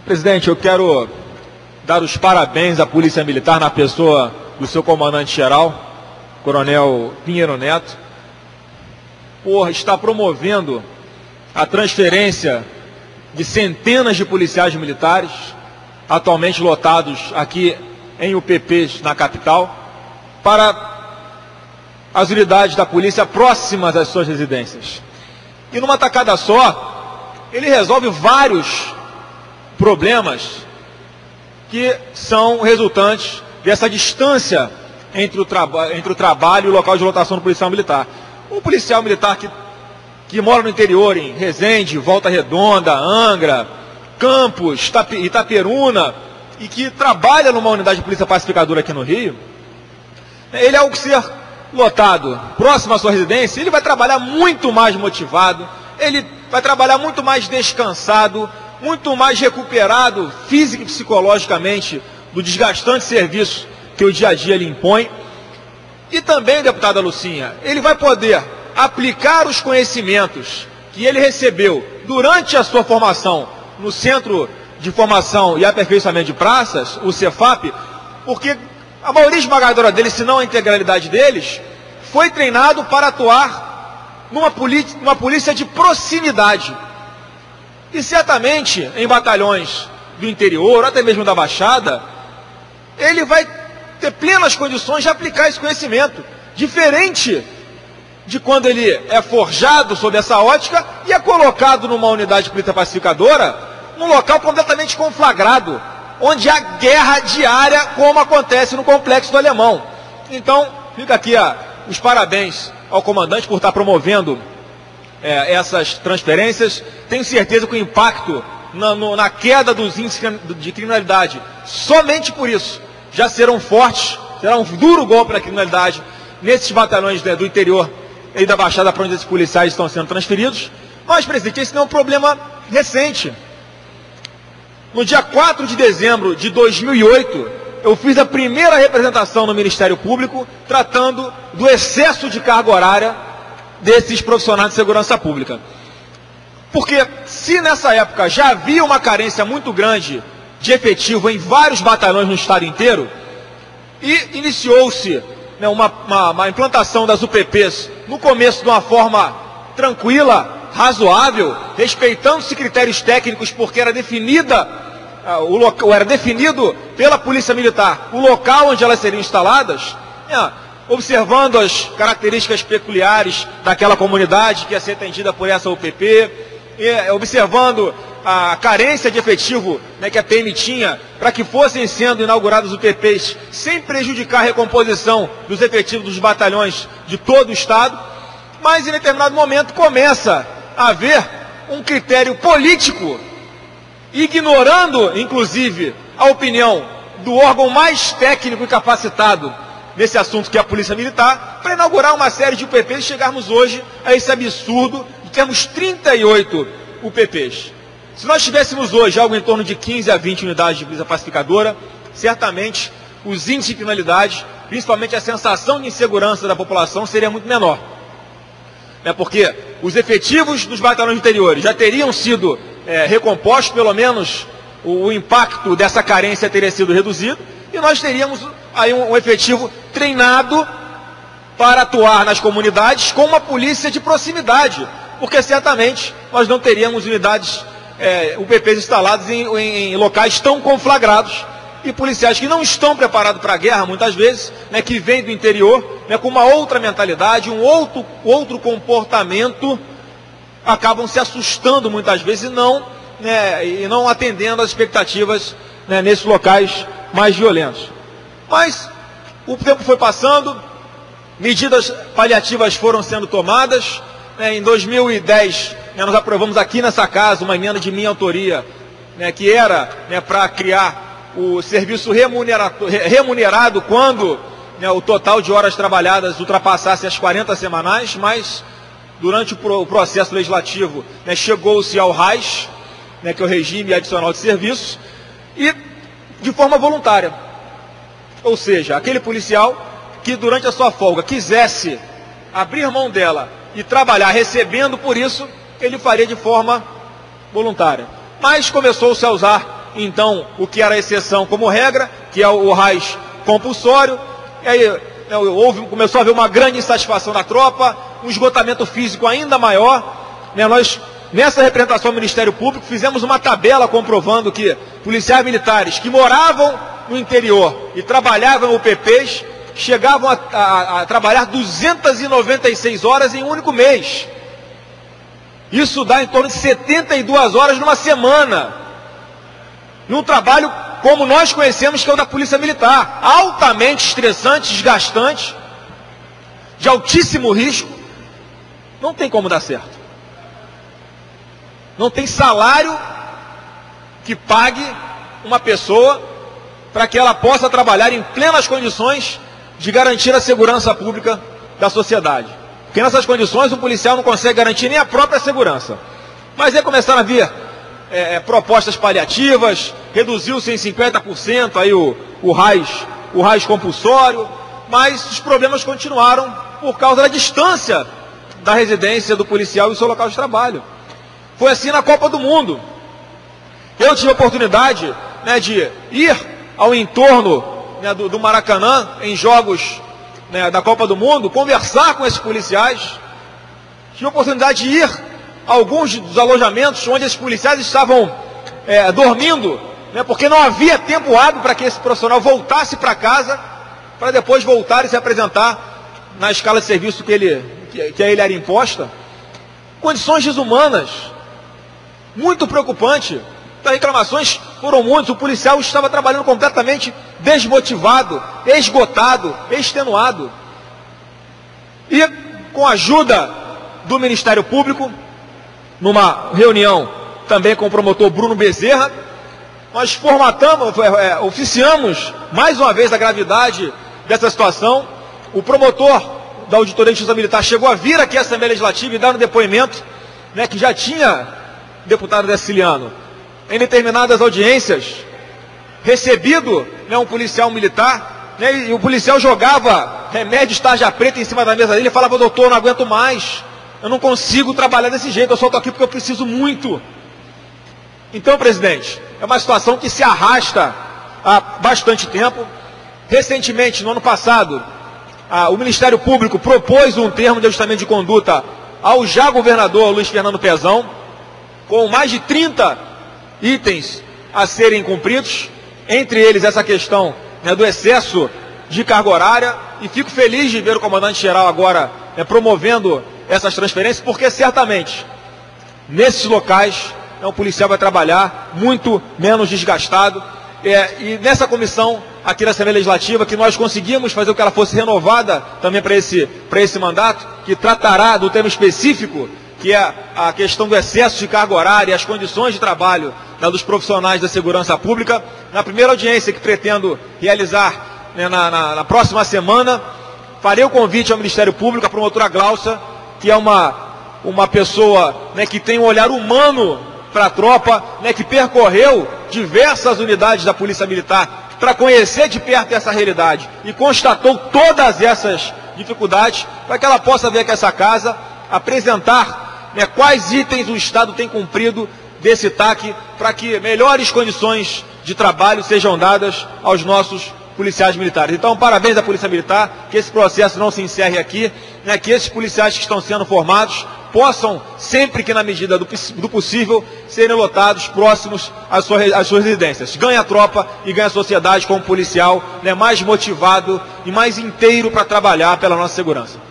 Presidente, eu quero dar os parabéns à Polícia Militar na pessoa do seu comandante-geral, Coronel Pinheiro Neto, por estar promovendo a transferência de centenas de policiais militares, atualmente lotados aqui em UPPs na capital, para as unidades da polícia próximas às suas residências. E numa tacada só, ele resolve vários problemas que são resultantes dessa distância entre o trabalho e o local de lotação do policial militar. Um policial militar que mora no interior, em Resende, Volta Redonda, Angra, Campos, Itaperuna, e que trabalha numa unidade de polícia pacificadora aqui no Rio, ele, ao ser lotado próximo à sua residência, ele vai trabalhar muito mais motivado, ele vai trabalhar muito mais descansado, muito mais recuperado física e psicologicamente do desgastante serviço que o dia a dia lhe impõe. E também, deputada Lucinha, ele vai poder aplicar os conhecimentos que ele recebeu durante a sua formação no Centro de Formação e Aperfeiçoamento de Praças, o Cefap, porque a maioria esmagadora deles, se não a integralidade deles, foi treinado para atuar numa polícia de proximidade. E certamente, em batalhões do interior, até mesmo da Baixada, ele vai ter plenas condições de aplicar esse conhecimento, diferente de quando ele é forjado sob essa ótica e é colocado numa unidade de polícia pacificadora, num local completamente conflagrado, onde há guerra diária, como acontece no Complexo do Alemão. Então, fica aqui os parabéns ao comandante por estar promovendo essas transferências. Tenho certeza que o impacto na queda dos índices de criminalidade, somente por isso, já serão fortes, será um duro golpe na criminalidade nesses batalhões do interior e da Baixada para onde esses policiais estão sendo transferidos. Mas, presidente, esse não é um problema recente. No dia 4 de dezembro de 2008, eu fiz a primeira representação no Ministério Público tratando do excesso de carga horária desses profissionais de segurança pública. Porque se nessa época já havia uma carência muito grande de efetivo em vários batalhões no estado inteiro, e iniciou-se uma implantação das UPPs no começo de uma forma tranquila, razoável, respeitando-se critérios técnicos, porque era definido pela Polícia Militar o local onde elas seriam instaladas, observando as características peculiares daquela comunidade que ia ser atendida por essa UPP, observando a carência de efetivo que a PM tinha para que fossem sendo inauguradas UPPs sem prejudicar a recomposição dos efetivos dos batalhões de todo o Estado. Mas em determinado momento começa a haver um critério político, ignorando inclusive a opinião do órgão mais técnico e capacitado nesse assunto, que é a Polícia Militar, para inaugurar uma série de UPPs e chegarmos hoje a esse absurdo de termos 38 UPPs. Se nós tivéssemos hoje algo em torno de 15 a 20 unidades de polícia pacificadora, certamente os índices de criminalidade, principalmente a sensação de insegurança da população, seria muito menor. Porque os efetivos dos batalhões interiores já teriam sido recompostos, pelo menos o impacto dessa carência teria sido reduzido, e nós teríamos aí um efetivo treinado para atuar nas comunidades com uma polícia de proximidade, porque certamente nós não teríamos unidades UPPs instaladas em locais tão conflagrados, e policiais que não estão preparados para a guerra, muitas vezes, que vêm do interior, com uma outra mentalidade, um outro comportamento, acabam se assustando muitas vezes e não atendendo às expectativas nesses locais mais violentos. Mas o tempo foi passando, medidas paliativas foram sendo tomadas. Em 2010, nós aprovamos aqui nessa casa uma emenda de minha autoria, que era para criar o serviço remunerado quando o total de horas trabalhadas ultrapassasse as 40 semanais, mas durante o processo legislativo chegou-se ao RAIS, que é o Regime Adicional de Serviços, e de forma voluntária. Ou seja, aquele policial que durante a sua folga quisesse abrir mão dela e trabalhar recebendo por isso, ele faria de forma voluntária. Mas começou-se a usar então, o que era exceção como regra, que é o RAIS compulsório. E aí começou a haver uma grande insatisfação da tropa, um esgotamento físico ainda maior. Nós, nessa representação do Ministério Público, fizemos uma tabela comprovando que policiais militares que moravam no interior e trabalhavam em UPPs chegavam a trabalhar 296 horas em um único mês. Isso dá em torno de 72 horas numa semana, num trabalho como nós conhecemos, que é o da Polícia Militar, altamente estressante, desgastante, de altíssimo risco. Não tem como dar certo. Não tem salário que pague uma pessoa para que ela possa trabalhar em plenas condições de garantir a segurança pública da sociedade. Porque nessas condições o policial não consegue garantir nem a própria segurança. Mas aí começaram a vir propostas paliativas, reduziu-se em 50% aí o RAIS compulsório, mas os problemas continuaram por causa da distância da residência do policial e o seu local de trabalho. Foi assim na Copa do Mundo. Eu tive a oportunidade, de ir ao entorno, do Maracanã, em jogos, da Copa do Mundo, conversar com esses policiais. Tive a oportunidade de ir a alguns dos alojamentos onde esses policiais estavam dormindo, porque não havia tempo hábil para que esse profissional voltasse para casa, para depois voltar e se apresentar na escala de serviço que a ele era imposta. Condições desumanas, muito preocupante. As reclamações foram muitas, o policial estava trabalhando completamente desmotivado, esgotado, extenuado. E com a ajuda do Ministério Público, numa reunião também com o promotor Bruno Bezerra, nós oficiamos mais uma vez a gravidade dessa situação. O promotor da Auditoria de Justiça Militar chegou a vir aqui à Assembleia Legislativa e dar um depoimento, que já tinha deputado Deciliano, em determinadas audiências, recebido um policial militar, e o policial jogava remédio tarja preta em cima da mesa dele e falava: doutor, não aguento mais, eu não consigo trabalhar desse jeito, eu só estou aqui porque eu preciso muito. Então, presidente, é uma situação que se arrasta há bastante tempo. Recentemente, no ano passado, o Ministério Público propôs um termo de ajustamento de conduta ao já governador Luiz Fernando Pezão, com mais de 30 itens a serem cumpridos, entre eles essa questão do excesso de carga horária, e fico feliz de ver o comandante-geral agora promovendo essas transferências, porque certamente nesses locais o policial vai trabalhar muito menos desgastado. E nessa comissão aqui da Assembleia Legislativa, que nós conseguimos fazer com que ela fosse renovada também para esse mandato, que tratará do tema específico, que é a questão do excesso de carga horária e as condições de trabalho dos profissionais da segurança pública. Na primeira audiência que pretendo realizar na próxima semana, farei o convite ao Ministério Público, à promotora Glaucia, que é uma pessoa que tem um olhar humano para a tropa, que percorreu diversas unidades da Polícia Militar para conhecer de perto essa realidade e constatou todas essas dificuldades, para que ela possa vir aqui a essa casa, apresentar quais itens o Estado tem cumprido desse TAC, para que melhores condições de trabalho sejam dadas aos nossos policiais militares. Então, parabéns à Polícia Militar, que esse processo não se encerre aqui, que esses policiais que estão sendo formados possam, sempre que na medida do possível, serem lotados próximos às suas residências. Ganha a tropa e ganha a sociedade como policial mais motivado e mais inteiro para trabalhar pela nossa segurança.